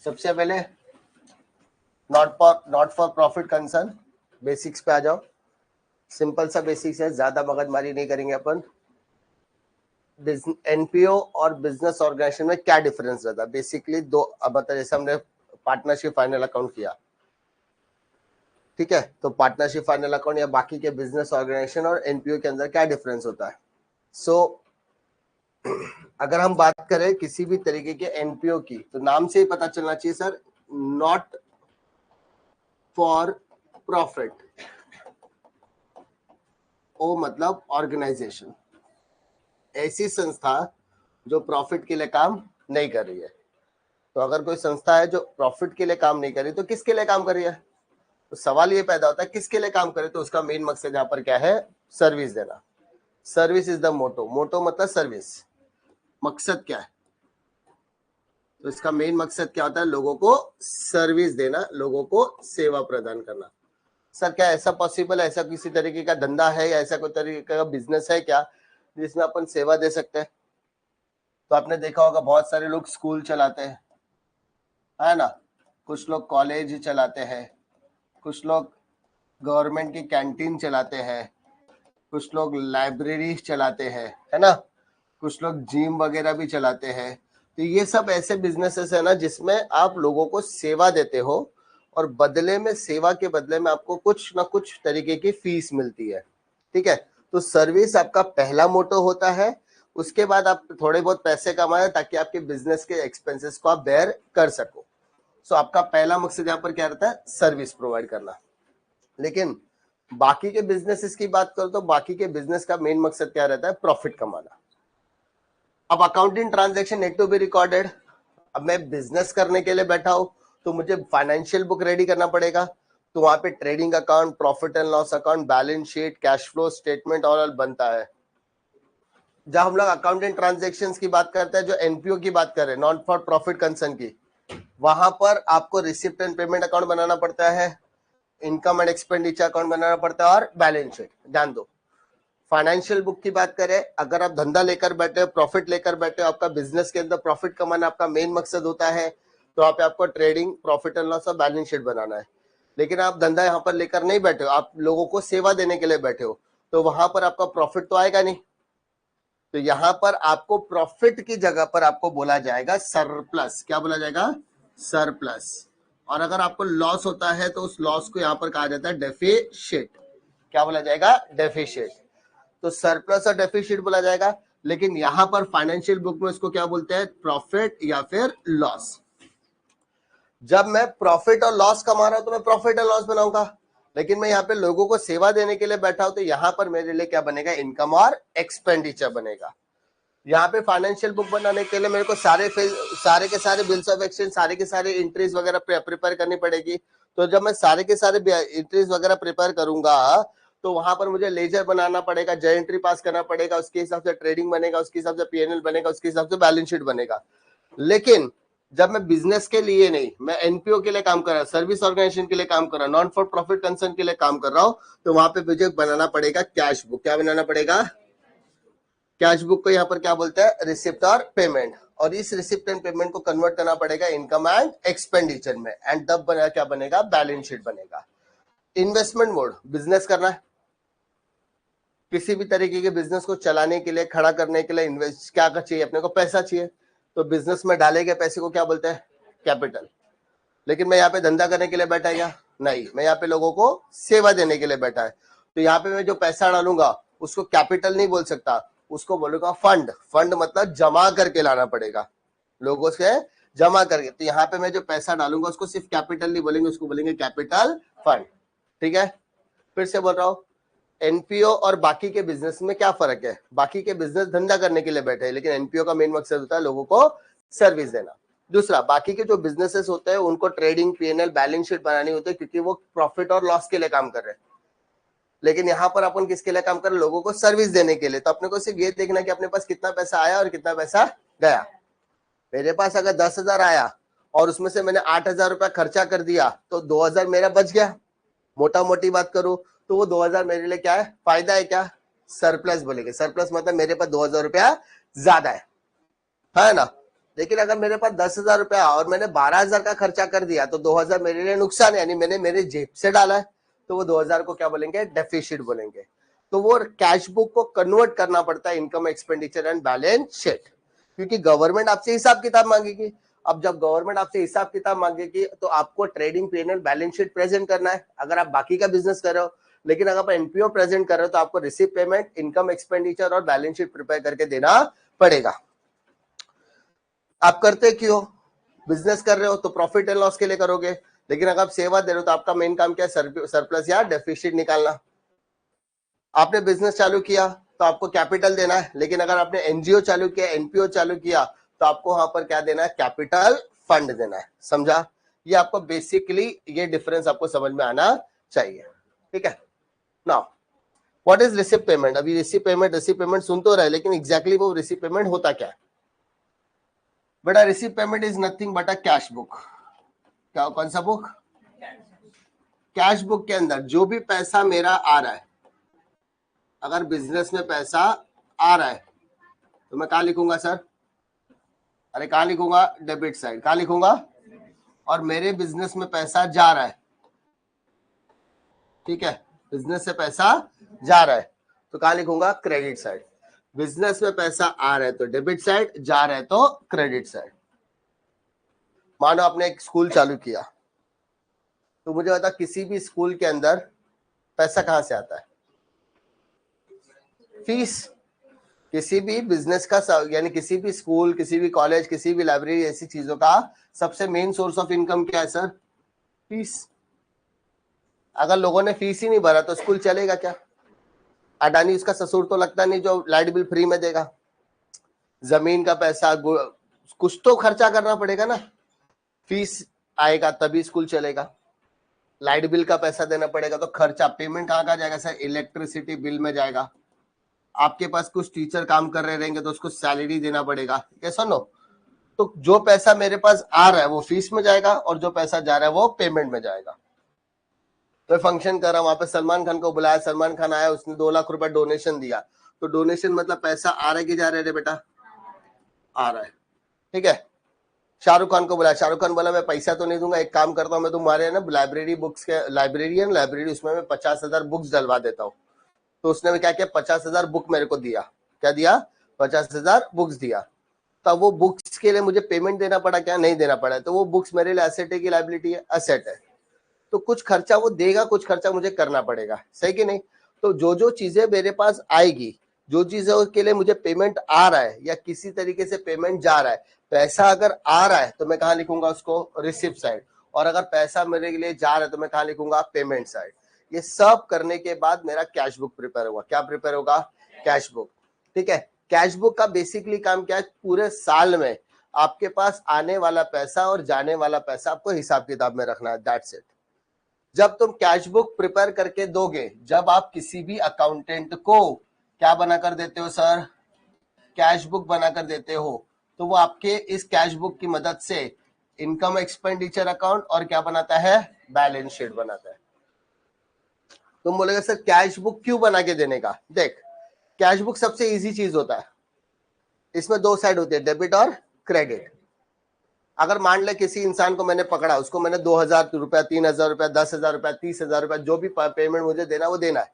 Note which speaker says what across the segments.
Speaker 1: सबसे पहले not for profit concern, basics पे आ जाओ। सिंपल सा बेसिक्स है, ज्यादा मगजमारी नहीं करेंगे अपन। एनपीओ और बिजनेस ऑर्गेनाइजेशन में क्या डिफरेंस रहता है? बेसिकली दो, अब मतलब जैसे हमने पार्टनरशिप फाइनल अकाउंट किया, ठीक है, तो पार्टनरशिप फाइनल अकाउंट या बाकी के बिजनेस ऑर्गेनाइजेशन और एनपीओ के अंदर क्या डिफरेंस होता है? अगर हम बात करें किसी भी तरीके के एनपीओ की, तो नाम से ही पता चलना चाहिए सर, नॉट फॉर प्रॉफिट। ओ मतलब ऑर्गेनाइजेशन, ऐसी संस्था जो प्रॉफिट के लिए काम नहीं कर रही है। तो अगर कोई संस्था है जो प्रॉफिट के लिए काम नहीं कर रही, तो किसके लिए काम कर रही है? तो सवाल ये पैदा होता है किसके लिए काम करे, तो उसका मेन मकसद यहाँ पर क्या है? सर्विस देना। Service is the motto. Motto मतलब सर्विस। मकसद क्या है? तो इसका मेन मकसद क्या होता है? लोगों को सर्विस देना, लोगों को सेवा प्रदान करना। सर क्या ऐसा पॉसिबल है, ऐसा किसी तरीके का धंधा है या ऐसा कोई तरीके का बिजनेस है क्या जिसमें अपन सेवा दे सकते हैं? तो आपने देखा होगा बहुत सारे लोग स्कूल चलाते हैं, है ना, कुछ लोग कॉलेज चलाते हैं, कुछ लोग गवर्नमेंट की कैंटीन चलाते हैं, कुछ लोग लाइब्रेरी चलाते हैं, है ना, कुछ लोग जिम वगैरह भी चलाते हैं। तो ये सब ऐसे बिजनेसेस है ना जिसमें आप लोगों को सेवा देते हो और बदले में, सेवा के बदले में आपको कुछ ना कुछ तरीके की फीस मिलती है, ठीक है। तो सर्विस आपका पहला मोटो होता है। उसके बाद आप थोड़े बहुत पैसे कमाए ताकि आपके बिजनेस के एक्सपेंसेस को आप बेयर कर सको। सो आपका पहला मकसद यहाँ पर क्या रहता है? सर्विस प्रोवाइड करना। लेकिन बाकी के बिजनेसेस की बात करो तो बाकी के बिजनेस का मेन मकसद क्या रहता है? प्रॉफिट कमाना। अब accounting transaction need to be recorded. अब मैं बिजनेस करने के लिए बैठा हूं तो मुझे फाइनेंशियल बुक रेडी करना पड़ेगा। तो वहां पे trading account, profit and loss account, balance sheet, cash flow statement और बनता है। जब हम लोग अकाउंटिंग ट्रांजैक्शंस की बात करते हैं, जो एनपीओ की बात कर रहे हैं, नॉट फॉर प्रॉफिट कंसर्न की, वहां पर आपको रिसिप्ट एंड पेमेंट अकाउंट बनाना पड़ता है, इनकम एंड एक्सपेंडिचर अकाउंट बनाना पड़ता है और बैलेंस शीट। ध्यान दो, फाइनेंशियल बुक की बात करें, अगर आप धंधा लेकर बैठे हो, प्रॉफिट लेकर बैठे हो, आपका बिजनेस के अंदर प्रॉफिट कमाना आपका मेन मकसद होता है, तो वहां पे आपको ट्रेडिंग, प्रॉफिट एंड लॉस और बैलेंस शीट बनाना है। लेकिन आप धंधा यहाँ पर लेकर नहीं बैठे हो, आप लोगों को सेवा देने के लिए बैठे हो, तो वहां पर आपका प्रॉफिट तो आएगा नहीं। तो यहाँ पर आपको प्रॉफिट की जगह पर आपको बोला जाएगा सरप्लस। क्या बोला जाएगा? सरप्लस। और अगर आपको लॉस होता है तो उस लॉस को यहाँ पर कहा जाता है डेफिशिट। क्या बोला जाएगा? डेफिशिट। तो सरप्लस और डेफिशिट बोला जाएगा। लेकिन यहां पर फाइनेंशियल बुक में इसको क्या बोलते हैं? प्रॉफिट या फिर लॉस। जब मैं प्रॉफिट और लॉस कमा रहा हूं तो मैं प्रॉफिट और लॉस बनाऊंगा, लेकिन मैं यहाँ पे लोगों को सेवा देने के लिए बैठा हूं तो यहाँ पर मेरे लिए क्या बनेगा? इनकम और एक्सपेंडिचर बनेगा। यहाँ पे फाइनेंशियल बुक बनाने के लिए मेरे को सारे के सारे बिल्स ऑफ एक्सचेंज, सारे के सारे एंट्रीज वगैरह प्रिपेयर करनी पड़ेगी। तो जब मैं सारे के सारे एंट्रीज वगैरह प्रिपेयर करूंगा तो वहां पर मुझे लेजर बनाना पड़ेगा, जय एंट्री पास करना पड़ेगा, उसके हिसाब से ट्रेडिंग बनेगा, उसके हिसाब से पीएनएल बनेगा, उसके हिसाब से बैलेंस शीट बनेगा। लेकिन जब मैं बिजनेस के लिए नहीं, मैं एनपीओ के लिए काम कर रहा, सर्विस ऑर्गेनाइजेशन के लिए काम कर रहा, नॉन फॉर प्रॉफिट कंसर्न के लिए काम कर रहा हूं, तो वहां पे मुझे बनाना पड़ेगा कैश बुक। क्या बनाना पड़ेगा? कैश बुक को यहाँ पर क्या बोलते हैं? रिसिप्ट और पेमेंट। और इस रिसिप्ट एंड पेमेंट को कन्वर्ट करना पड़ेगा इनकम एंड एक्सपेंडिचर में, एंड तब बनेगा, क्या बनेगा? बैलेंस शीट बनेगा। इन्वेस्टमेंट मोड, बिजनेस करना है, किसी भी तरीके के बिजनेस को चलाने के लिए, खड़ा करने के लिए इन्वेस्ट क्या चाहिए? अपने को पैसा चाहिए। तो बिजनेस में डाले गए पैसे को क्या बोलते हैं? कैपिटल। लेकिन मैं यहाँ पे धंधा करने के लिए बैठा है क्या? नहीं, मैं यहाँ पे लोगों को सेवा देने के लिए बैठा है। तो यहाँ पे मैं जो पैसा डालूंगा उसको कैपिटल नहीं बोल सकता, उसको बोलूंगा फंड। फंड मतलब जमा करके लाना पड़ेगा, लोगों से जमा करके। तो यहाँ पे मैं जो पैसा डालूंगा उसको सिर्फ कैपिटल नहीं बोलेंगे, उसको बोलेंगे कैपिटल फंड। ठीक है, फिर से बोल रहा हूँ, एनपीओ और बाकी के बिजनेस में क्या फर्क है? बाकी के बिजनेस धंधा करने के लिए बैठे हैं, लेकिन एनपीओ का मेन मकसद होता है लोगों को सर्विस देना। दूसरा, बाकी के जो बिजनेसेस होते हैं उनको ट्रेडिंग, पीएनएल, बैलेंस शीट बनानी होती है क्योंकि वो प्रॉफिट और लॉस के लिए काम कर रहे हैं। लेकिन यहाँ पर अपन किसके लिए काम कर रहे हैं? लोगों को सर्विस देने के लिए। तो अपने को सिर्फ ये देखना कि अपने पास कितना पैसा आया और कितना पैसा गया। मेरे पास अगर 10,000 आया और उसमें से मैंने 8,000 रुपया खर्चा कर दिया तो 2,000 मेरा बच गया। मोटा मोटी बात करूं तो वो 2,000 मेरे लिए क्या है? फायदा है। क्या? सरप्लस बोलेंगे। सरप्लस मतलब मेरे पास 2,000 रुपया ज्यादा है ना। लेकिन अगर मेरे पास 10,000 रुपया और मैंने 12,000 का खर्चा कर दिया तो 2,000 मेरे लिए नुकसान है, यानी मैंने मेरे जेब से डाला है, तो वो 2,000 को क्या बोलेंगे, डेफिसिट बोलेंगे। तो वो कैश बुक को कन्वर्ट करना पड़ता है income expenditure and balance sheet, क्योंकि गवर्नमेंट आपसे हिसाब किताब मांगेगी। अब जब गवर्नमेंट आपसे हिसाब किताब मांगेगी तो आपको trading PNL balance sheet present करना है अगर आप बाकी का बिजनेस कर रहे हो। लेकिन अगर आप एनपीओ प्रेजेंट कर रहे हो तो आपको रिसीव पेमेंट, इनकम एक्सपेंडिचर और बैलेंस शीट प्रिपेयर करके देना पड़ेगा। आप करते क्यों, बिजनेस कर रहे हो तो प्रॉफिट एंड लॉस के लिए करोगे, लेकिन अगर आप सेवा दे रहे हो तो आपका मेन काम क्या है, सरप्लस या डेफिसिट निकालना। आपने बिजनेस चालू किया तो आपको कैपिटल देना है, लेकिन अगर आपने एनजीओ चालू किया, एनपीओ चालू किया, तो आपको वहां पर क्या देना है, कैपिटल फंड देना है। समझा? ये आपको बेसिकली ये डिफरेंस आपको समझ में आना चाहिए। ठीक है, now what is receive payment. अभी रिसीव पेमेंट सुन तो रहे, लेकिन एग्जैक्टली वो रिसीव पेमेंट होता क्या है बेटा? Receive payment is nothing but a cash book. क्या, कौन सा बुक? कैश बुक के अंदर जो भी पैसा मेरा आ रहा है, अगर बिजनेस में पैसा आ रहा है तो मैं कहा लिखूंगा सर? अरे कहा लिखूंगा? Debit side. कहा लिखूंगा? और मेरे बिजनेस में पैसा जा रहा है, ठीक है, बिजनेस से पैसा जा रहा है तो कहा लिखूंगा? Credit side. बिजनेस में पैसा आ रहा है तो डेबिट साइड, जा रहा है तो क्रेडिट साइड। मानो आपने एक स्कूल चालू किया, तो मुझे बता किसी भी स्कूल के अंदर पैसा कहां से आता है? फीस। किसी भी बिजनेस का, यानी किसी भी स्कूल, किसी भी कॉलेज, किसी भी लाइब्रेरी, ऐसी चीजों का सबसे मेन सोर्स ऑफ इनकम क्या है सर? फीस। अगर लोगों ने फीस ही नहीं भरा तो स्कूल चलेगा क्या? अडानी उसका ससुर तो लगता नहीं जो लाइट बिल फ्री में देगा। जमीन का पैसा, कुछ तो खर्चा करना पड़ेगा ना। फीस आएगा तभी स्कूल चलेगा, लाइट बिल का पैसा देना पड़ेगा, तो खर्चा, पेमेंट कहाँ का जाएगा सर? इलेक्ट्रिसिटी बिल में जाएगा। आपके पास कुछ टीचर काम कर रहे रहेंगे तो उसको सैलरी देना पड़ेगा, कैसा नो? तो जो पैसा मेरे पास आ रहा है वो फीस में जाएगा, और जो पैसा जा रहा है वो पेमेंट में जाएगा। तो फंक्शन कर रहा, वहां पे सलमान खान को बुलाया, सलमान खान आया, उसने 2 लाख रुपए डोनेशन दिया, तो डोनेशन मतलब पैसा आ रहा है कि जा रहा है बेटा? आ रहा है, ठीक है। शाहरुख खान को बुलाया, शाहरुख खान बोला मैं पैसा तो नहीं दूंगा, एक काम करता हूँ मैं तुम्हारे ना लाइब्रेरी बुक्स के, लाइब्रेरी उसमें मैं 50,000 बुक्स डलवा देता हूँ। तो उसने क्या किया, 50,000 बुक मेरे को दिया। क्या दिया? 50,000 बुक्स दिया। तब वो बुक्स के लिए मुझे पेमेंट देना पड़ा क्या? नहीं देना पड़ा। तो वो बुक्स मेरे लिए एसेट है कि लायबिलिटी है? एसेट है। तो कुछ खर्चा वो देगा, कुछ खर्चा मुझे करना पड़ेगा, सही कि नहीं? तो जो जो चीजें मेरे पास आएगी, जो चीजों के लिए मुझे पेमेंट आ रहा है या किसी तरीके से पेमेंट जा रहा है, पैसा अगर आ रहा है तो मैं कहाँ लिखूंगा उसको? Receipt side. और अगर पैसा मेरे लिए जा रहा है तो मैं कहाँ लिखूंगा? Payment side. ये सब करने के बाद मेरा कैश बुक प्रिपेयर होगा। क्या प्रिपेयर होगा? Cash book. ठीक है। कैश बुक का बेसिकली काम क्या है? पूरे साल में आपके पास आने वाला पैसा और जाने वाला पैसा आपको हिसाब किताब में रखना है, दैट्स इट। जब तुम कैश बुक प्रिपेयर करके दोगे, जब आप किसी भी अकाउंटेंट को क्या बना कर देते हो सर? कैश बुक बना कर देते हो, तो वो आपके इस कैश बुक की मदद से इनकम एक्सपेंडिचर अकाउंट और क्या बनाता है? बैलेंस शीट बनाता है। तुम बोलेगा सर कैश बुक क्यों बना के देने का? देख, कैश बुक सबसे इजी चीज होता है, इसमें 2 साइड होती है, डेबिट और क्रेडिट। अगर मान ले किसी इंसान को मैंने पकड़ा, उसको मैंने 2,000 रुपया, 3,000 रुपया, 10,000 रुपया, 30,000 रुपया, जो भी पेमेंट मुझे देना वो देना है।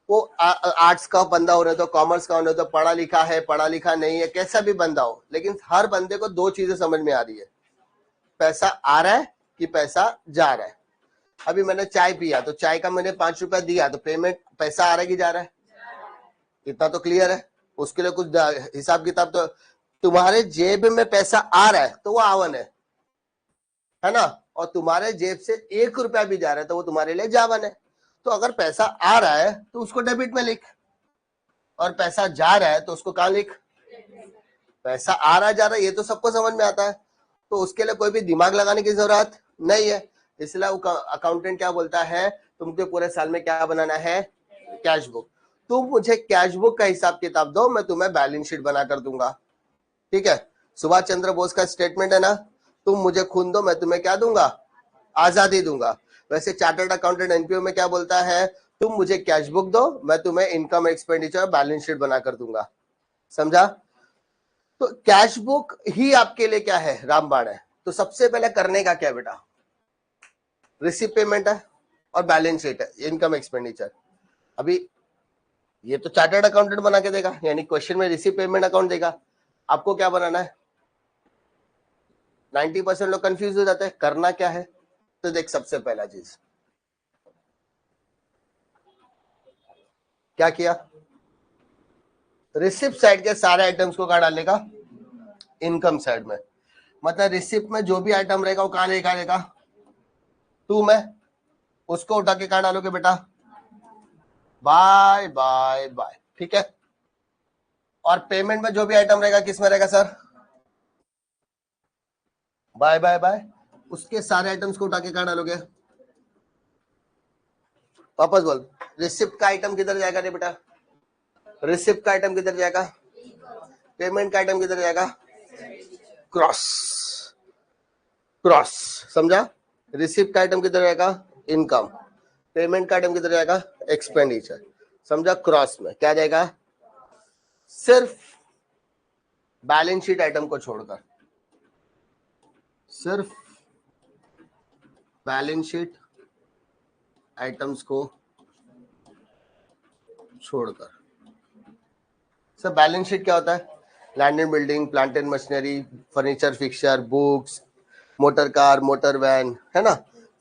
Speaker 1: वो आर्ट्स का बंदा होने तो, कॉमर्स का होने तो, पढ़ा लिखा है, पढ़ा लिखा नहीं है, कैसा भी बंदा हो, लेकिन हर बंदे को 2 चीजें समझ में आ रही है, पैसा आ रहा है कि पैसा जा रहा है। अभी मैंने चाय पिया तो चाय का मैंने 5 रुपया दिया, तो पेमेंट पैसा आ रहा है कि जा रहा है? इतना तो क्लियर है। उसके लिए कुछ हिसाब किताब तो, तुम्हारे जेब में पैसा आ रहा है तो वो आवन है ना, और तुम्हारे जेब से 1 रुपया भी जा रहा है तो वो तुम्हारे लिए जावन है। तो अगर पैसा आ रहा है तो उसको डेबिट में लिख, और पैसा जा रहा है तो उसको कहां लिख? पैसा आ रहा जा रहा है, ये तो सबको समझ में आता है, तो उसके लिए कोई भी दिमाग लगाने की जरूरत नहीं है। इसलिए अकाउंटेंट क्या बोलता है, तुमको पूरे साल में क्या बनाना है? Cash book. तुम मुझे कैश बुक का हिसाब किताब दो, मैं तुम्हें बैलेंस शीट बना कर दूंगा। ठीक है, सुभाष चंद्र बोस का स्टेटमेंट है ना, तुम मुझे खून दो, मैं तुम्हें क्या दूंगा? आजादी दूंगा। वैसे चार्टर्ड अकाउंटेंट एनपीओ में क्या बोलता है, तुम मुझे कैश बुक दो, मैं तुम्हें इनकम एक्सपेंडिचर बैलेंस शीट बना कर दूंगा। समझा? तो कैश बुक ही आपके लिए क्या है, रामबाण है। तो सबसे पहले करने का क्या है बेटा, रिसीव पेमेंट है और बैलेंस शीट है, इनकम एक्सपेंडिचर। अभी ये तो चार्टर्ड अकाउंटेंट बना के देगा, यानी क्वेश्चन में रिसीव पेमेंट अकाउंट देगा, आपको क्या बनाना है। 90% लोग कंफ्यूज हो जाते हैं, करना क्या है। तो देख, सबसे पहला चीज क्या किया, रिसिप्ट साइड के सारे आइटम्स को कहा डालेगा, इनकम साइड में। मतलब रिसिप्ट में जो भी आइटम रहेगा वो कहां रहेगा, 2 में, उसको उठा के कहां डालोगे बेटा, बाय बाय बाय, ठीक है। और पेमेंट में जो भी आइटम रहेगा किस में रहेगा सर, बाय बाय बाय, उसके सारे आइटम्स को उठा के कहां डालोगे, वापस बोल, रिसिप्ट का आइटम किधर जाएगा रे बेटा, रिसिप्ट का आइटम किधर जाएगा, पेमेंट का आइटम किधर जाएगा, क्रॉस क्रॉस, समझा। रिसिप्ट का आइटम किधर जाएगा, इनकम, पेमेंट का आइटम किधर जाएगा, एक्सपेंडिचर, समझा। क्रॉस में क्या जाएगा, सिर्फ बैलेंस शीट आइटम को छोड़कर, सिर्फ बैलेंस शीट आइटम्स को छोड़कर। सर बैलेंस शीट क्या होता है, land and building, plant and machinery, furniture fixture, books, motor car, motor van, है ना,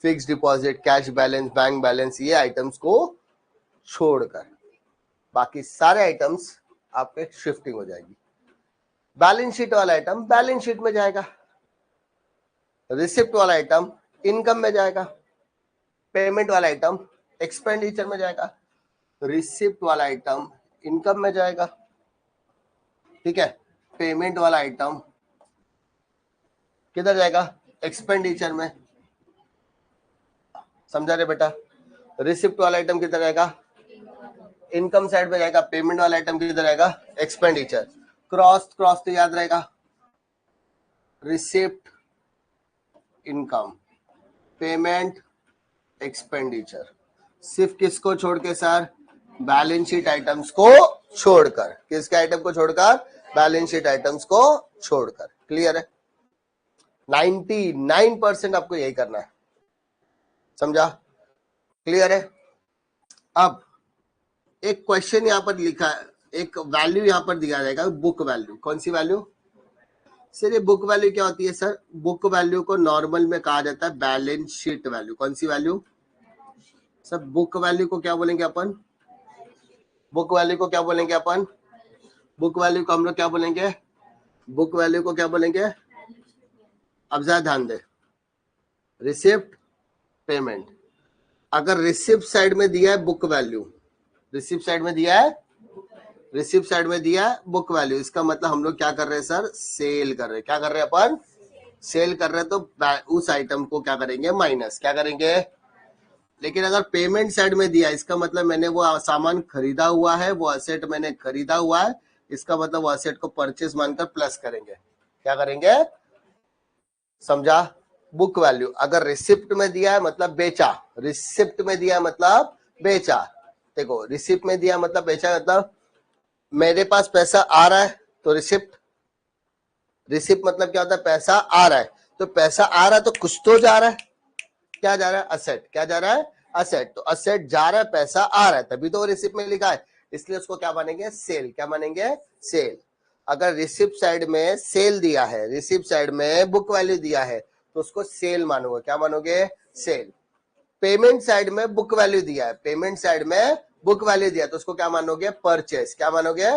Speaker 1: fix deposit, cash balance, bank balance, ये आइटम्स को छोड़कर बाकी सारे आइटम्स आपके शिफ्टिंग हो जाएगी। बैलेंस शीट वाला आइटम बैलेंस शीट में जाएगा, रिसिप्ट वाला आइटम इनकम में जाएगा, पेमेंट वाला आइटम एक्सपेंडिचर में जाएगा, रिसिप्ट वाला आइटम इनकम में जाएगा, ठीक है। पेमेंट वाला आइटम किधर जाएगा, एक्सपेंडिचर में, समझा रे बेटा। रिसिप्ट वाला आइटम किधर जाएगा, इनकम साइड में जाएगा, पेमेंट वाला आइटम किधर जाएगा, एक्सपेंडिचर। क्रॉस क्रॉस तो याद रहेगा, रिसिप्ट इनकम, पेमेंट एक्सपेंडिचर, सिर्फ किसको छोड़ के सर, बैलेंस शीट आइटम्स को छोड़कर, किसके आइटम को छोड़कर, बैलेंस शीट आइटम्स को छोड़कर। क्लियर है, 99% आपको यही करना है, समझा, क्लियर है। अब एक क्वेश्चन यहां पर लिखा है, एक वैल्यू यहां पर दिया जाएगा, बुक वैल्यू। कौन सी वैल्यू सर, ये बुक वैल्यू क्या होती है सर, बुक वैल्यू को नॉर्मल में कहा जाता है बैलेंस शीट वैल्यू। कौन सी वैल्यू सर, बुक वैल्यू को क्या बोलेंगे अपन, बुक वैल्यू को क्या बोलेंगे अपन, बुक वैल्यू को हम लोग क्या बोलेंगे, बुक वैल्यू को क्या बोलेंगे, अब जरा ध्यान दे, रिसिप्ट पेमेंट। अगर रिसिप्ट साइड में दिया है बुक वैल्यू, रिसिप्ट साइड में दिया है, रिसिप्ट साइड में दिया है बुक वैल्यू, इसका मतलब हम लोग क्या कर रहे हैं सर, सेल कर रहे हैं। क्या कर रहे हैं अपन, सेल कर रहे हैं, तो उस आइटम को क्या करेंगे, माइनस, क्या करेंगे। लेकिन अगर पेमेंट साइड में दिया, इसका मतलब मैंने वो सामान खरीदा हुआ है, वो असेट मैंने खरीदा हुआ है, इसका मतलब वो असेट को परचेज मानकर प्लस करेंगे, क्या करेंगे, समझा। बुक वैल्यू अगर रिसिप्ट में दिया है मतलब बेचा, रिसिप्ट में दिया है मतलब बेचा। देखो रिसिप्ट में दिया मतलब बेचा, मतलब मेरे पास पैसा आ रहा है तो रिसिप्ट, रिसिप्ट मतलब क्या होता है, पैसा आ रहा है, तो पैसा आ रहा है तो कुछ तो जा रहा है, क्या जा रहा है, असेट, क्या जा रहा है, असेट। तो असेट जा रहा है, पैसा आ रहा है, तभी तो रिसिप्ट में लिखा है, इसलिए उसको क्या मानेंगे, सेल, क्या मानेंगे, सेल। अगर रिसिप्ट साइड में सेल दिया है, रिसिप्ट साइड में बुक वैल्यू दिया है, तो उसको सेल मानोगे, क्या मानोगे, सेल। पेमेंट साइड में बुक वैल्यू दिया है, पेमेंट साइड में बुक वैल्यू दिया तो उसको क्या मानोगे, परचेस, क्या मानोगे,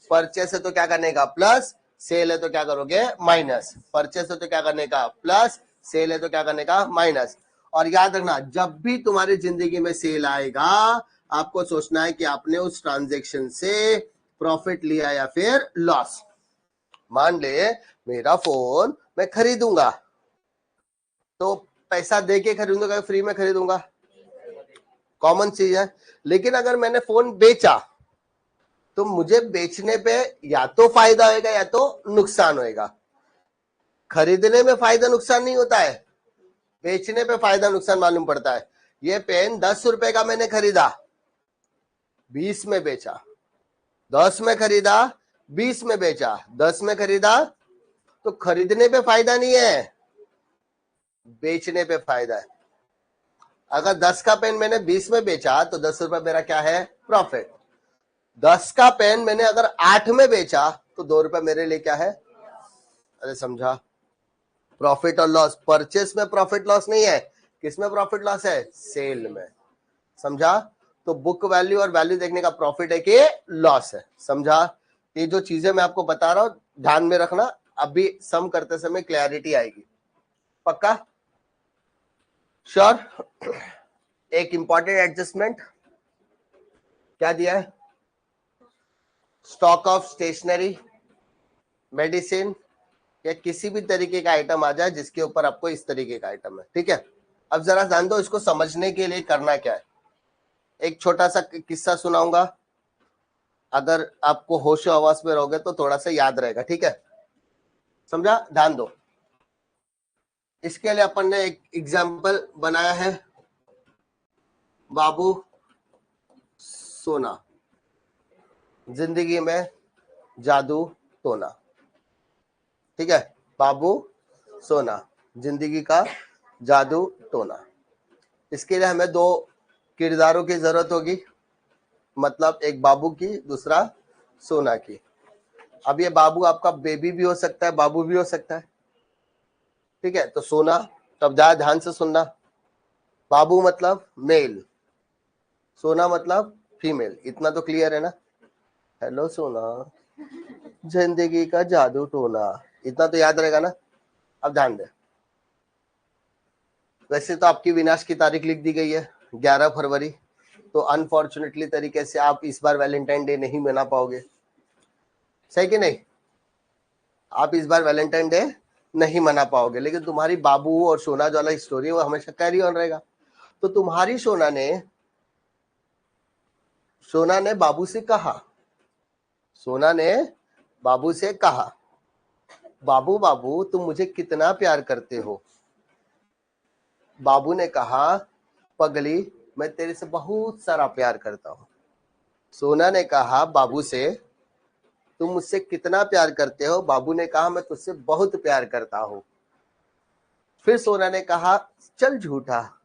Speaker 1: परचेस है तो क्या करने का, प्लस, सेल है तो क्या करोगे, माइनस। परचेस है तो क्या करने का, प्लस, सेल है तो क्या करने का, माइनस। और याद रखना, जब भी तुम्हारी जिंदगी में सेल आएगा, आपको सोचना है कि आपने उस ट्रांजेक्शन से प्रॉफिट लिया या फिर लॉस। मान ले मेरा फोन मैं खरीदूंगा तो पैसा देके खरीदूंगा, फ्री में खरीदूंगा, कॉमन चीज है। लेकिन अगर मैंने फोन बेचा तो मुझे बेचने पे या तो फायदा होएगा या तो नुकसान होएगा। खरीदने में फायदा नुकसान नहीं होता है, बेचने पे फायदा नुकसान मालूम पड़ता है। ये पेन 10 रुपए का मैंने खरीदा, 20 में बेचा, 10 में खरीदा 20 में बेचा, 10 में खरीदा, तो खरीदने पे फायदा नहीं है, बेचने पे फायदा है। अगर 10 का पेन मैंने 20 में बेचा तो 10 रुपए मेरा क्या है, प्रॉफिट। 10 का पेन मैंने अगर 8 में बेचा तो 2 रुपए मेरे लिए क्या है, अरे समझा, प्रॉफिट और लॉस। परचेस में प्रॉफिट लॉस नहीं है, किसमें प्रॉफिट लॉस है, सेल में। समझा? तो बुक वैल्यू और वैल्यू देखने का प्रॉफिट है कि लॉस है। समझा? ये जो चीजें मैं आपको बता रहा हूं ध्यान में रखना, अभी सम करते समय क्लैरिटी आएगी। पक्का? श्योर? एक इंपॉर्टेंट एडजस्टमेंट क्या दिया है, स्टॉक ऑफ स्टेशनरी, मेडिसिन या किसी भी तरीके का आइटम आ जाए जिसके ऊपर आपको इस तरीके का आइटम है, ठीक है। अब जरा ध्यान दो, इसको समझने के लिए करना क्या है, एक छोटा सा किस्सा सुनाऊंगा, अगर आपको होश आवास में रहोगे तो थोड़ा सा याद रहेगा, ठीक है। समझा? ध्यान दो, इसके लिए अपन ने एक एग्जाम्पल बनाया है, बाबू सोना, जिंदगी में जादू टोना, ठीक है। बाबू सोना, जिंदगी का जादू टोना। इसके लिए हमें दो किरदारों की जरूरत होगी, मतलब एक बाबू की, दूसरा सोना की। अब ये बाबू आपका बेबी भी हो सकता है, बाबू भी हो सकता है, ठीक है। तो सोना, तब ध्यान से सुनना, बाबू मतलब मेल, सोना मतलब फीमेल, इतना तो क्लियर है ना। हेलो सोना, जिंदगी का जादू टोना, इतना तो याद रहेगा ना। अब ध्यान दे, वैसे तो आपकी विनाश की तारीख लिख दी गई है 11 फरवरी, तो अनफॉर्चुनेटली तरीके से आप इस बार वैलेंटाइन डे नहीं मना पाओगे, सही कि नहीं। आप इस बार वैलेंटाइन डे नहीं मना पाओगे, लेकिन तुम्हारी बाबू और सोना जो वाला स्टोरी है वो हमेशा कैरी ऑन रहेगा। तो तुम्हारी सोना ने बाबू से कहा, सोना ने बाबू से कहा, बाबू बाबू तुम मुझे कितना प्यार करते हो। बाबू ने कहा, पगली मैं तेरे से बहुत सारा प्यार करता हूं। सोना ने कहा बाबू से, तुम मुझसे कितना प्यार करते हो। बाबू ने कहा, मैं तुझसे बहुत प्यार करता हूं। फिर सोना ने कहा, चल झूठा,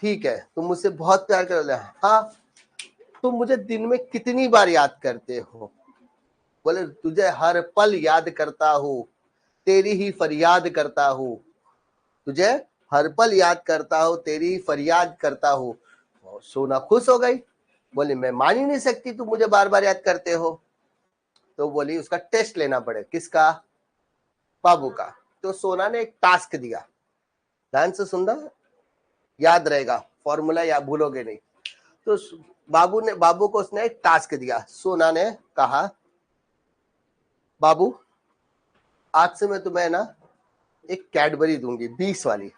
Speaker 1: ठीक है तुम मुझसे बहुत प्यार कर, हाँ तुम मुझे दिन में कितनी बार याद करते हो। बोले, तुझे हर पल याद करता हूं, तेरी ही फरियाद करता हूं, तुझे हर पल याद करता हूं, तेरी फरियाद करता हूं। सोना खुश हो गई, बोली मैं मान ही नहीं सकती तुम मुझे बार बार याद करते हो। तो बोली उसका टेस्ट लेना पड़े, किसका, बाबू का। तो सोना ने एक टास्क दिया, ध्यान से सुनना, याद रहेगा फॉर्मूला, या भूलोगे नहीं। तो बाबू को उसने एक टास्क दिया। सोना ने कहा, बाबू आज से मैं तुम्हें ना एक कैडबरी दूंगी, 20 वाली,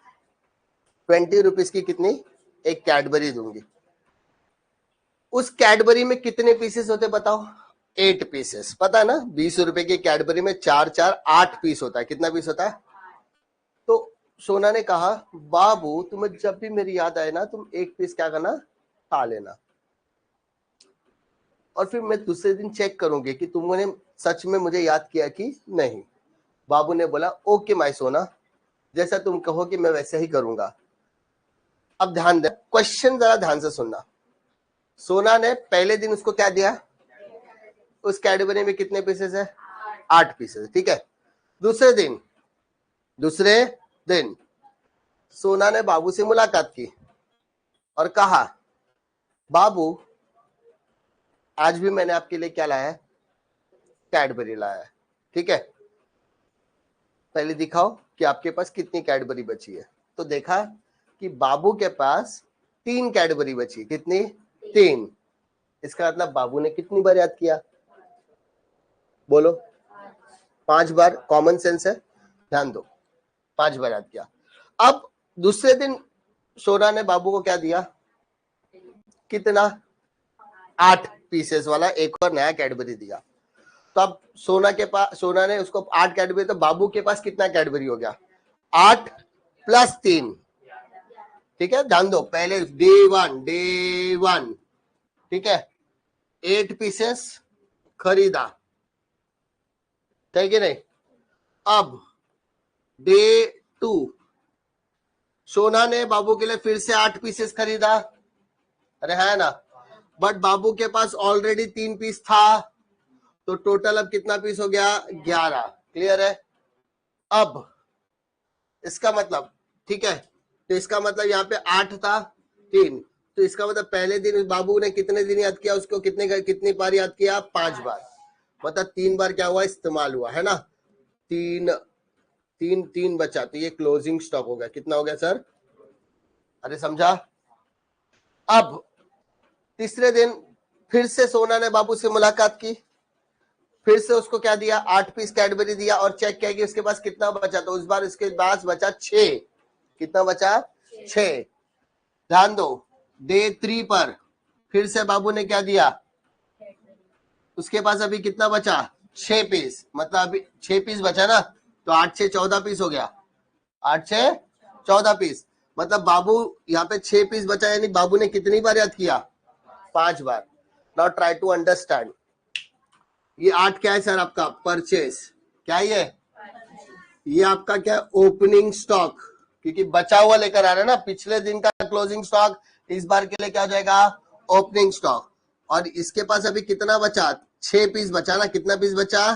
Speaker 1: 20 रुपीज की, कितनी, एक कैडबरी दूंगी। उस कैडबरी में कितने पीसेस होते बताओ, 8 पीसेस, पता है ना। 20 रुपए की कैडबरी में 4 4 8 पीस होता है, कितना पीस होता है। तो सोना ने कहा, बाबू तुम्हें जब भी मेरी याद आए ना, तुम एक पीस क्या करना, खा लेना, और फिर मैं दूसरे दिन चेक करूंगी कि तुमने सच में मुझे याद किया कि नहीं। बाबू ने बोला, ओके माय सोना, जैसा तुम कहोगे मैं वैसे ही करूंगा। अब ध्यान दे, क्वेश्चन जरा ध्यान से सुनना। सोना ने पहले दिन उसको क्या दिया, उस कैडबरी में कितने पीसेस है, 8 पीसेस, ठीक है। दूसरे दिन सोना ने बाबू से मुलाकात की और कहा, बाबू आज भी मैंने आपके लिए क्या लाया है, कैडबरी लाया है, ठीक है। पहले दिखाओ कि आपके पास कितनी कैडबरी बची है। तो देखा कि बाबू के पास 3 कैडबरी बची, कितनी, 3। इसका मतलब बाबू ने कितनी बार याद किया, बोलो, 5 बार। कॉमन सेंस है, ध्यान दो, 5 बार याद किया। अब दूसरे दिन सोना ने बाबू को क्या दिया, कितना, 8 पीसेस वाला एक और नया कैडबरी दिया। तो अब सोना ने उसको 8 कैडबरी, तो बाबू के पास कितना कैडबरी हो गया, 8 + 3, ठीक है। ध्यान दो, पहले डे वन, ठीक है। 8 पीसेस खरीदा, ठीक है नहीं। अब डे 2 सोना ने बाबू के लिए फिर से 8 पीसेस खरीदा, अरे है ना, बट बाबू के पास ऑलरेडी 3 पीस था, तो टोटल अब कितना पीस हो गया, 11। क्लियर है। अब इसका मतलब, ठीक है, तो इसका मतलब यहाँ पे 8 था 3, तो इसका मतलब पहले दिन बाबू ने कितने दिन याद किया उसको, कितनी बार याद किया, 5 बार, मतलब 3 बार क्या हुआ, इस्तेमाल हुआ, है ना। 3 बचा, तो ये क्लोजिंग स्टॉक हो गया। कितना हो गया सर, अरे समझा। अब तीसरे दिन फिर से सोना ने बाबू से मुलाकात की, फिर से उसको क्या दिया, 8 पीस कैडबरी दिया, और चेक किया कि उसके पास कितना बचा, तो उस बार उसके पास बचा 6। कितना बचा, 6। ध्यान दो, डे 3 पर फिर से बाबू ने क्या दिया, उसके पास अभी कितना बचा, 6 पीस, मतलब अभी 6 पीस बचा ना, तो 8 6 14 पीस हो गया, 8 6 14 पीस, मतलब बाबू यहाँ पे 6 पीस बचा, यानी बाबू ने कितनी बार याद किया, 5 बार। नाउ ट्राई टू अंडरस्टैंड, ये 8 क्या है सर आपका, परचेस, क्या ये आपका क्या, ओपनिंग स्टॉक, क्योंकि बचा हुआ लेकर आ रहा है ना, पिछले दिन का क्लोजिंग स्टॉक इस बार के लिए क्या हो जाएगा, ओपनिंग स्टॉक। और इसके पास अभी कितना बचा, 6 पीस बचा ना, कितना पीस बचा,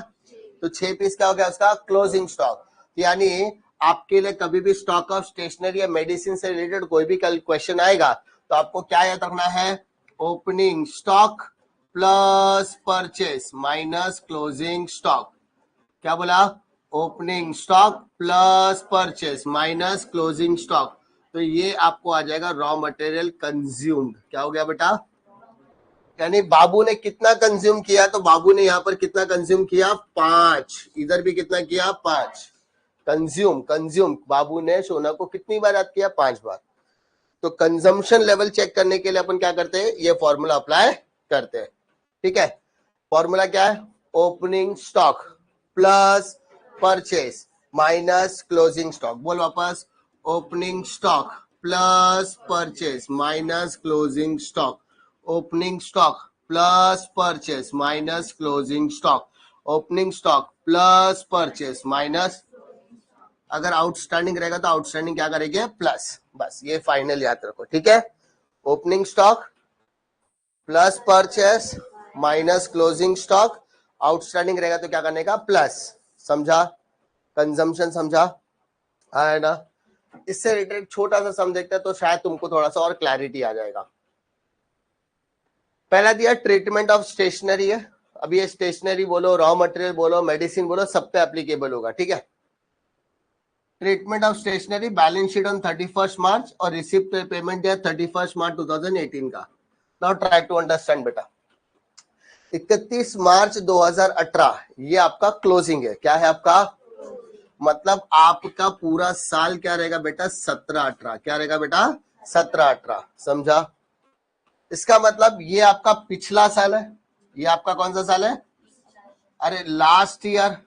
Speaker 1: तो 6 पीस क्या हो गया उसका, क्लोजिंग स्टॉक। यानी आपके लिए कभी भी स्टॉक ऑफ स्टेशनरी या मेडिसिन से रिलेटेड कोई भी कल क्वेश्चन आएगा, तो आपको क्या याद रखना है, opening stock plus purchase minus closing stock. क्या बोला, opening stock plus purchase minus closing stock, तो ये आपको आ जाएगा रॉ मटेरियल कंज्यूम्ड। क्या हो गया बेटा, यानी बाबू ने कितना कंज्यूम किया, तो बाबू ने यहाँ पर कितना कंज्यूम किया, 5, इधर भी कितना किया, 5। कंज्यूम बाबू ने सोना को कितनी बार याद किया, 5 बार। तो कंजम्पशन लेवल चेक करने के लिए अपन क्या करते हैं, ये फॉर्मूला अप्लाई करते हैं, ठीक है। फॉर्मूला क्या है, opening stock plus purchase minus closing stock. बोल वापस, opening stock plus purchase minus closing stock, opening stock plus purchase minus closing stock, opening stock plus purchase minus, अगर आउटस्टैंडिंग रहेगा तो आउटस्टैंडिंग क्या करेंगे, प्लस, बस ये फाइनल याद रखो, ठीक है। Opening stock plus purchase minus closing stock, outstanding रहेगा तो क्या करने का, प्लस। समझा, कंजम्पशन समझा, है ना। इससे रिलेटेड छोटा सा सम देखते हैं तो शायद तुमको थोड़ा सा और क्लैरिटी आ जाएगा। पहला दिया ट्रीटमेंट ऑफ स्टेशनरी है, अब ये स्टेशनरी बोलो, रॉ मटेरियल बोलो, मेडिसिन बोलो, सब पे एप्लीकेबल होगा, ठीक है। Treatment of stationery, balance sheet on 31 March और रिसिप्ट पेमेंट दिया 31 मार्च 2018 का। नाउ ट्राई टू अंडरस्टैंड बेटा, 31 मार्च 2018 ये आपका क्लोजिंग है, क्या है आपका, मतलब आपका पूरा साल क्या रहेगा बेटा, 17-18, क्या रहेगा बेटा, 17-18। समझा, इसका मतलब ये आपका पिछला साल है, ये आपका कौन सा साल है, अरे लास्ट ईयर,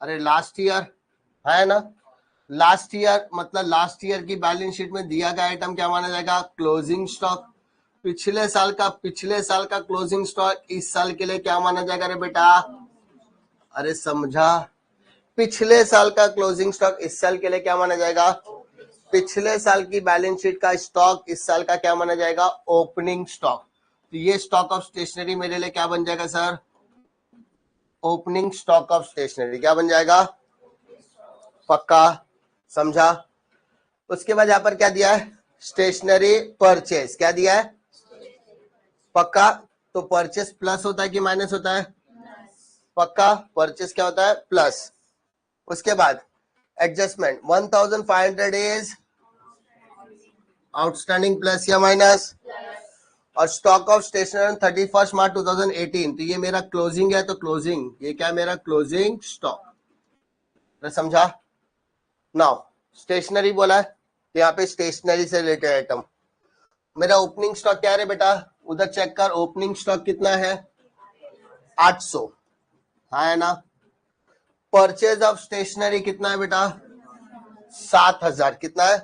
Speaker 1: अरे लास्ट ईयर, है ना। लास्ट ईयर मतलब लास्ट ईयर की बैलेंस शीट में दिया गया आइटम क्या माना जाएगा, क्लोजिंग स्टॉक। पिछले साल का क्लोजिंग स्टॉक इस साल के लिए क्या माना जाएगा रे बेटा, अरे समझा, पिछले साल का क्लोजिंग स्टॉक इस साल के लिए क्या माना जाएगा, पिछले साल की बैलेंस शीट का स्टॉक इस साल का क्या माना जाएगा, ओपनिंग स्टॉक। तो ये स्टॉक ऑफ स्टेशनरी मेरे लिए क्या बन जाएगा sir, opening stock of stationery, क्या बन जाएगा, पक्का। समझा, उसके बाद यहां पर क्या दिया है, स्टेशनरी परचेस, क्या दिया है, पक्का। तो परचेस प्लस होता है कि माइनस होता है, पक्का, परचेस क्या होता है, प्लस। उसके बाद एडजस्टमेंट 1500 इज आउटस्टैंडिंग, प्लस या माइनस, और स्टॉक ऑफ स्टेशनरी 31 मार्च 2018, तो ये मेरा क्लोजिंग है, तो क्लोजिंग, ये क्या है मेरा क्लोजिंग स्टॉक, समझा। नाउ स्टेशनरी बोला है, तो यहाँ पे स्टेशनरी से रिलेटेड आइटम, मेरा ओपनिंग स्टॉक क्या है बेटा, उधर चेक कर, ओपनिंग स्टॉक कितना है, 800, है ना। परचेज ऑफ स्टेशनरी कितना है बेटा, 7000, कितना है,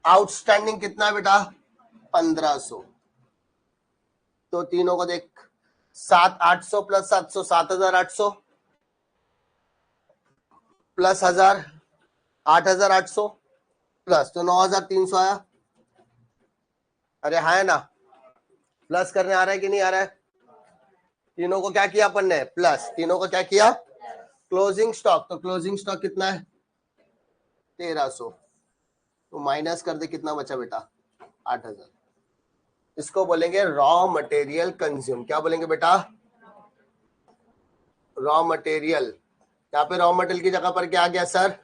Speaker 1: आउटस्टैंडिंग कितना है बेटा, 1500, तो तीनों को देख, 7,800 प्लस 700 7,800 प्लस 1,000 8,800 प्लस तो 9,300 आया। अरे हाँ है ना, प्लस करने आ रहा है कि नहीं आ रहा है? तीनों को क्या किया अपन ने? प्लस। तीनों को क्या किया? Closing stock. तो क्लोजिंग स्टॉक कितना है? 1,300। तो माइनस कर दे, कितना बचा बेटा? 8,000। इसको बोलेंगे रॉ मटेरियल कंज्यूम। क्या बोलेंगे बेटा? Raw material. यहाँ पे रॉ मटेरियल की जगह पर क्या आ गया सर?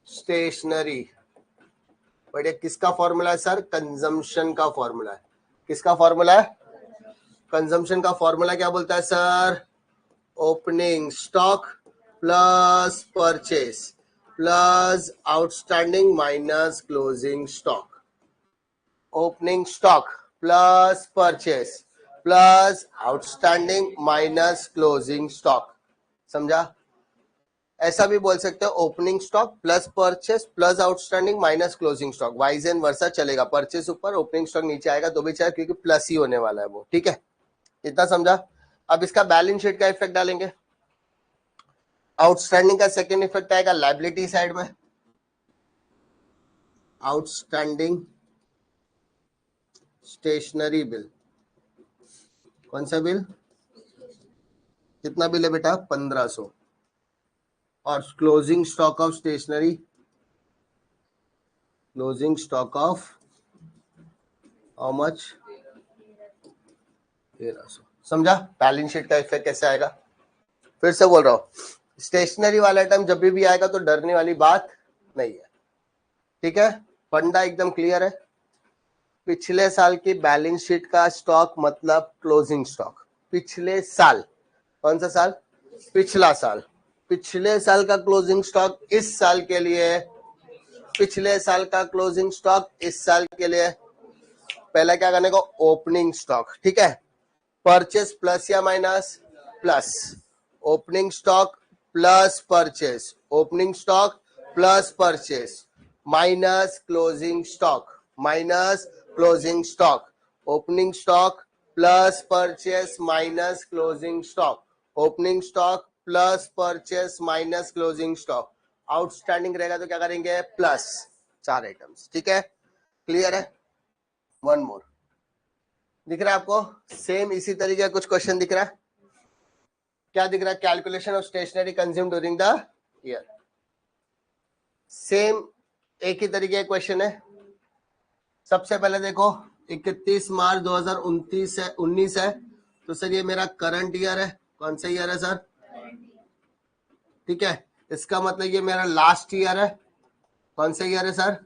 Speaker 1: स्टेशनरी। बढ़िया। किसका फॉर्मूला है सर? कंजम्पशन का फॉर्मूला है। किसका फॉर्मूला है? कंजम्पशन का फॉर्मूला क्या बोलता है sir? Opening stock plus purchase plus outstanding minus closing stock. Opening stock plus purchase plus outstanding minus closing stock. समझा? ऐसा भी बोल सकते हो, opening stock plus purchase plus outstanding minus closing stock. Vice and versa चलेगा, purchase ऊपर opening stock नीचे आएगा तो भी चाहे, क्योंकि प्लस ही होने वाला है वो। ठीक है, इतना समझा? अब इसका बैलेंस शीट का इफेक्ट डालेंगे। आउटस्टैंडिंग का सेकेंड इफेक्ट आएगा लायबिलिटी साइड में। Outstanding stationery bill. कौन सा बिल? कितना बिल है बेटा? 1,500। और closing stock of stationery, closing stock of how much? 1,300। समझा बैलेंस शीट का इफेक्ट कैसे आएगा? फिर से बोल रहा हूं, स्टेशनरी वाला आइटम जब भी आएगा तो डरने वाली बात नहीं है। ठीक है, फंडा एकदम क्लियर है। पिछले साल की बैलेंस शीट का स्टॉक मतलब क्लोजिंग स्टॉक। पिछले साल, कौन सा साल? पिछला साल। पिछले साल का क्लोजिंग स्टॉक इस साल के लिए, पिछले साल का क्लोजिंग स्टॉक इस साल के लिए। पहला क्या करने को? Opening stock. ठीक है, परचेस प्लस या minus? Plus. Opening stock plus purchase, opening stock plus purchase minus closing stock, minus closing stock. Opening stock plus purchase minus closing stock, opening stock plus purchase minus closing stock. Outstanding रहेगा तो क्या करेंगे? Plus. 4 items. ठीक है, clear है? One more. दिख रहा है आपको? सेम इसी तरीके का कुछ क्वेश्चन दिख रहा है? क्या दिख रहा है? Calculation of stationery consume during the year. Same एक ही तरीके का क्वेश्चन है। सबसे पहले देखो, 31 मार्च 2029 है, 19 है, तो सर ये मेरा करंट ईयर है। कौन सा ईयर है सर? ठीक है, इसका मतलब ये मेरा लास्ट ईयर है। कौन सा ईयर है सर?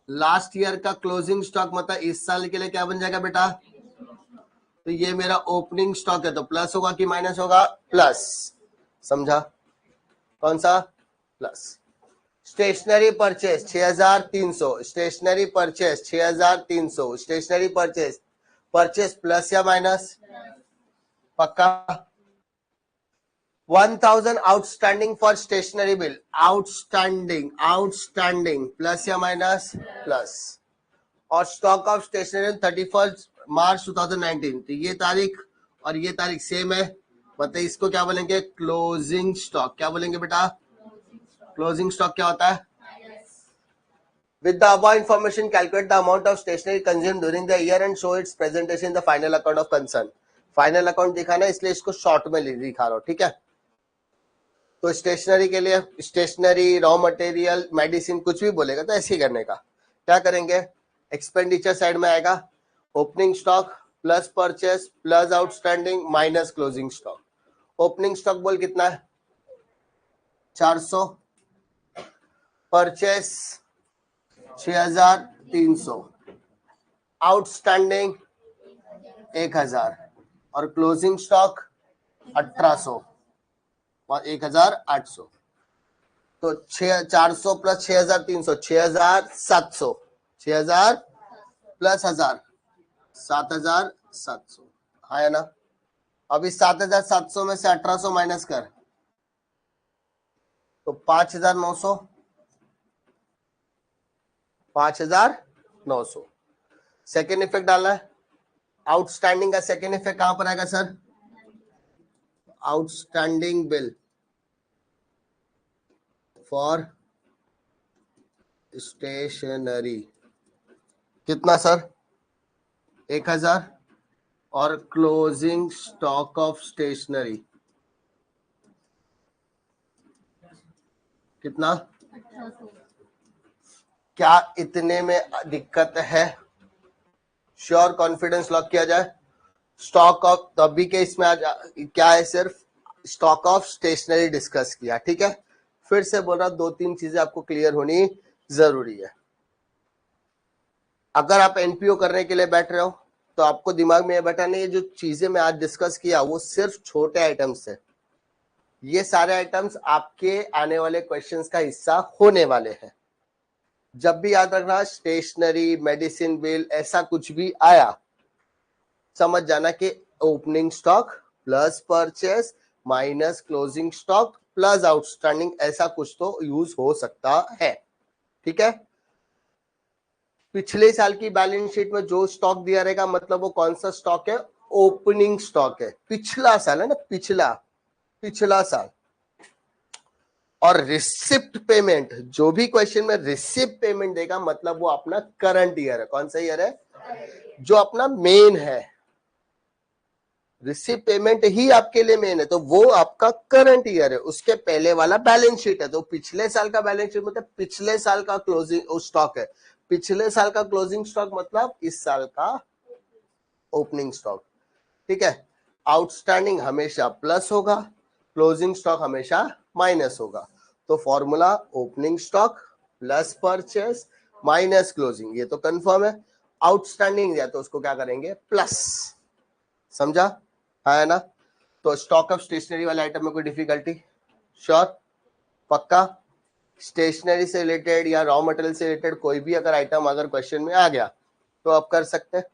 Speaker 1: लास्ट ईयर का क्लोजिंग स्टॉक मतलब इस साल के लिए क्या बन जाएगा बेटा? तो ये मेरा ओपनिंग स्टॉक है, तो प्लस होगा कि माइनस होगा? प्लस। समझा? कौन सा? Plus. Stationery purchase 6,300, stationery purchase 6,300, stationery purchase, purchase plus या माइनस? पक्का? 1,000 outstanding for stationery bill, outstanding, outstanding plus या माइनस? प्लस। और स्टॉक ऑफ स्टेशनरी 31 मार्च 2019, तो ये तारीख और ये तारीख सेम है, मतलब इसको क्या बोलेंगे? Closing stock. क्या बोलेंगे बेटा? क्लोजिंग स्टॉक क्या होता है? With the above information, calculate the amount of stationery consumed during the year and show its presentation in the final account of concern. Final account दिखाना है, इसलिए इसको शॉर्ट में दिखा रहा हूँ। ठीक है, तो स्टेशनरी के लिए स्टेशनरी, रॉ मटेरियल, मेडिसिन कुछ भी बोलेगा तो ऐसे ही करने का। क्या करेंगे? एक्सपेंडिचर साइड में आएगा opening stock plus purchase plus outstanding minus closing stock. Opening stock बोल कितना है? 400, परचेस 6,300, आउटस्टैंडिंग 1,000 और क्लोजिंग स्टॉक 1,800 और 1,800। तो 400 प्लस 6,300 6,700, 6,000 प्लस 1,000 7,700। हाँ है ना? अभी 7,700 में से 1,800 माइनस कर तो 5,900, 5,900। सेकेंड इफेक्ट डालना है, आउटस्टैंडिंग का सेकेंड इफेक्ट कहां पर आएगा sir? Outstanding bill for stationery कितना सर? 1000 और क्लोजिंग स्टॉक ऑफ स्टेशनरी कितना? क्या इतने में दिक्कत है? श्योर कॉन्फिडेंस लॉक किया जाए। स्टॉक ऑफ, तो अभी के इसमें आज क्या है, सिर्फ स्टॉक ऑफ स्टेशनरी डिस्कस किया, ठीक है। फिर से बोल रहा, 2-3 चीजें आपको क्लियर होनी जरूरी है। अगर आप एनपीओ करने के लिए बैठ रहे हो तो आपको दिमाग में ये बैठा नहीं, जो चीजें मैं आज डिस्कस किया वो सिर्फ छोटे आइटम्स है। ये सारे आइटम्स आपके आने वाले क्वेश्चंस का हिस्सा होने वाले हैं। जब भी याद रखना, स्टेशनरी, मेडिसिन बिल, ऐसा कुछ भी आया, समझ जाना कि opening stock plus purchase minus closing stock plus outstanding, ऐसा कुछ तो यूज हो सकता है, ठीक है। पिछले साल की बैलेंस शीट में जो स्टॉक दिया रहेगा, मतलब वो कौन सा स्टॉक है? ओपनिंग स्टॉक है, पिछला साल है ना, पिछला साल। और रिसिप्ट पेमेंट, जो भी क्वेश्चन में रिसिप्ट पेमेंट देगा, मतलब वो अपना करंट ईयर है। कौन सा ईयर है? जो अपना मेन है। रिसिप्ट पेमेंट ही आपके लिए मेन है, तो वो आपका करंट ईयर है, उसके पहले वाला बैलेंस शीट है। तो पिछले साल का बैलेंस शीट मतलब पिछले साल का क्लोजिंग स्टॉक है। पिछले साल का क्लोजिंग स्टॉक मतलब इस साल का ओपनिंग स्टॉक, ठीक है। आउटस्टैंडिंग हमेशा प्लस होगा, क्लोजिंग स्टॉक हमेशा माइनस होगा। तो formula opening stock plus purchase minus closing, ये तो कंफर्म है। आउटस्टैंडिंग दिया तो उसको क्या करेंगे? प्लस। समझा है ना? तो स्टॉक ऑफ स्टेशनरी वाले आइटम में कोई डिफिकल्टी? श्योर, पक्का। स्टेशनरी से रिलेटेड या रॉ मटेरियल से रिलेटेड कोई भी अगर आइटम अगर क्वेश्चन में आ गया तो आप कर सकते हैं।